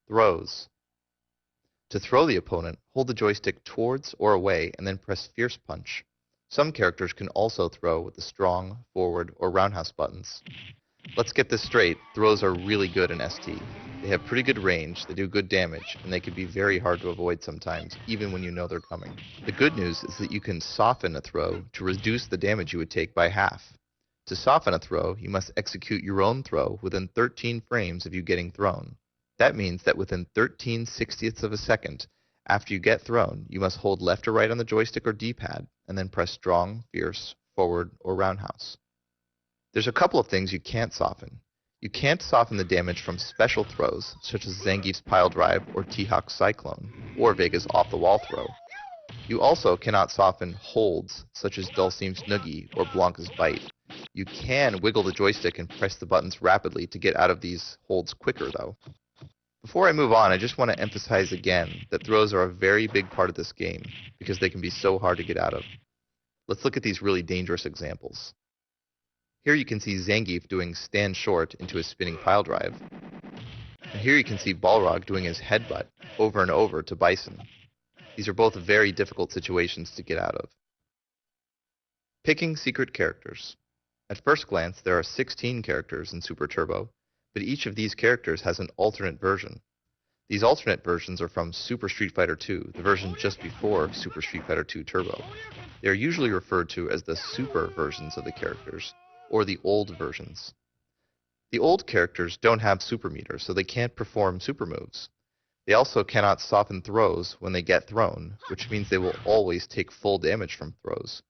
Throws. To throw the opponent, hold the joystick towards or away and then press Fierce Punch. Some characters can also throw with the strong, forward, or roundhouse buttons. Let's get this straight, throws are really good in ST. They have pretty good range, they do good damage, and they can be very hard to avoid sometimes, even when you know they're coming. The good news is that you can soften a throw to reduce the damage you would take by half. To soften a throw, you must execute your own throw within 13 frames of you getting thrown. That means that within 13/60ths of a second after you get thrown, you must hold left or right on the joystick or D-pad, and then press strong, fierce, forward, or roundhouse. There's a couple of things you can't soften. You can't soften the damage from special throws, such as Zangief's Pile Drive or T-Hawk's Cyclone, or Vega's off-the-wall throw. You also cannot soften holds, such as Dulcime's Noogie or Blanca's Bite. You can wiggle the joystick and press the buttons rapidly to get out of these holds quicker, though. Before I move on, I just want to emphasize again that throws are a very big part of this game, because they can be so hard to get out of. Let's look at these really dangerous examples. Here you can see Zangief doing stand short into his spinning pile drive. And here you can see Balrog doing his headbutt over and over to Bison. These are both very difficult situations to get out of. Picking secret characters. At first glance, there are 16 characters in Super Turbo, but each of these characters has an alternate version. These alternate versions are from Super Street Fighter II, the version just before Super Street Fighter II Turbo. They are usually referred to as the super versions of the characters, or the old versions. The old characters don't have super meters, so they can't perform super moves. They also cannot soften throws when they get thrown, which means they will always take full damage from throws.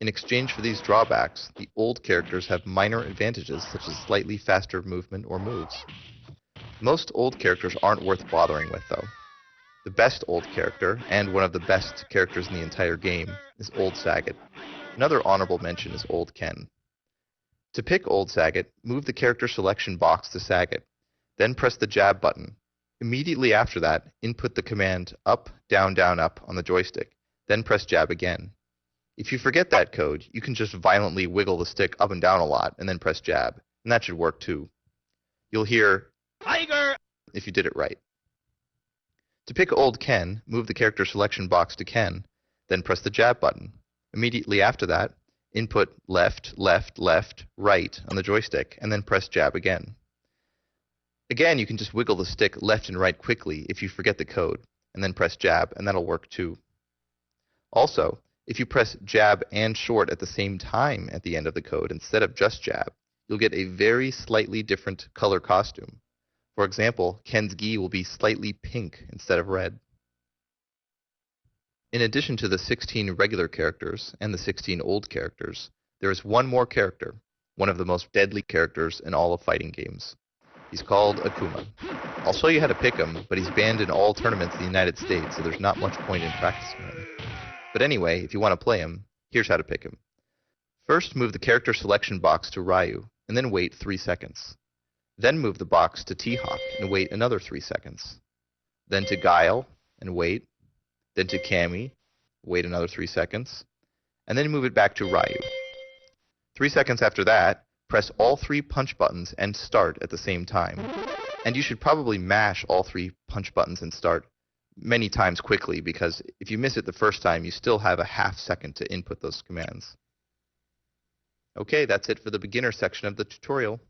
In exchange for these drawbacks, the old characters have minor advantages such as slightly faster movement or moves. Most old characters aren't worth bothering with, though. The best old character, and one of the best characters in the entire game, is Old Sagat. Another honorable mention is Old Ken. To pick Old Sagat, move the character selection box to Sagat, then press the jab button. Immediately after that, input the command up, down, up on the joystick, then press jab again. If you forget that code, you can just violently wiggle the stick up and down a lot and then press jab, and that should work too. You'll hear Tiger if you did it right. To pick Old Ken, move the character selection box to Ken, then press the jab button. Immediately after that, input left, right on the joystick, and then press jab again. Again, you can just wiggle the stick left and right quickly if you forget the code, and then press jab, and that'll work too. Also, if you press jab and short at the same time at the end of the code instead of just jab, you'll get a very slightly different color costume. For example, Ken's gi will be slightly pink instead of red. In addition to the 16 regular characters and the 16 old characters, there is one more character, one of the most deadly characters in all of fighting games. He's called Akuma. I'll show you how to pick him, but he's banned in all tournaments in the United States, so there's not much point in practicing him. But anyway, if you want to play him, here's how to pick him. First, move the character selection box to Ryu, and then wait 3 seconds. Then move the box to T-Hawk, and wait another 3 seconds. Then to Guile, and wait. Then to Cammy, wait another 3 seconds. And then move it back to Ryu. 3 seconds after that, press all 3 punch buttons and start at the same time. And you should probably mash all 3 punch buttons and start many times quickly, because if you miss it the first time, you still have a half second to input those commands. Okay, that's it for the beginner section of the tutorial.